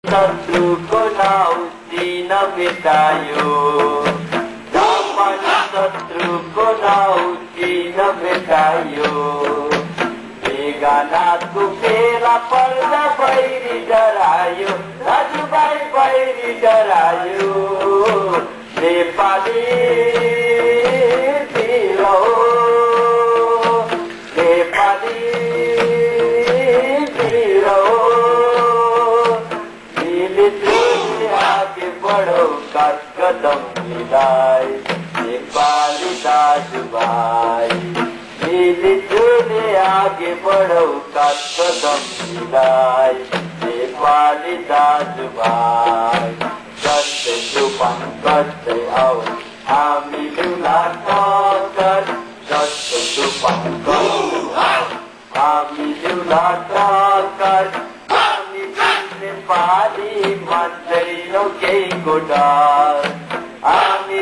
शत्रुको नाउँ भेटायो शत्रुको नाउँ भेटायो बेगानाको फेला पर्दा बैरी डरायो दाजुभाइ बैरी डरायो नेपाली तिर नेपाली तिर आगे बढ़ो कदम मिलाए नेपाली दाजुभाइ मिलजुल आगे बढ़ो कदम मिलाए नेपाली दाजुभाइ कस्तै जुबान कस्तै आवाज हामी मिल्ला कर कस्तै जुबान हामी मिल्ला कर नेपाली मान्दैनौ केहीको डर हामी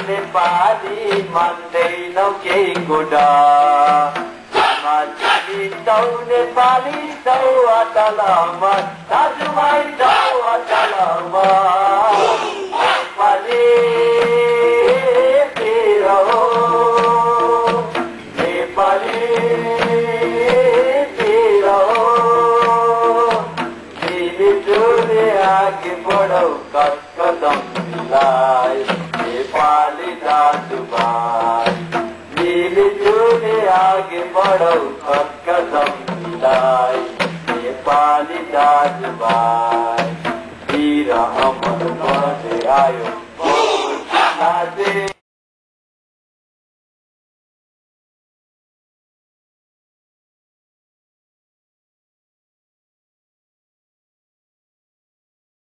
नेपाली मान्दैनौ केहीको डर छौ नेपाली छौ अचलमा दाजुभाइ छौ अचलमा नेपाली तिर नेपाली तिर आगे बढ़ो कदम मिलाए नेपाली दाजुभाइ मिलजुल आगे बढ़ो कदम मिलाए नेपाली दाजुभाइ वीर अमर बने आयो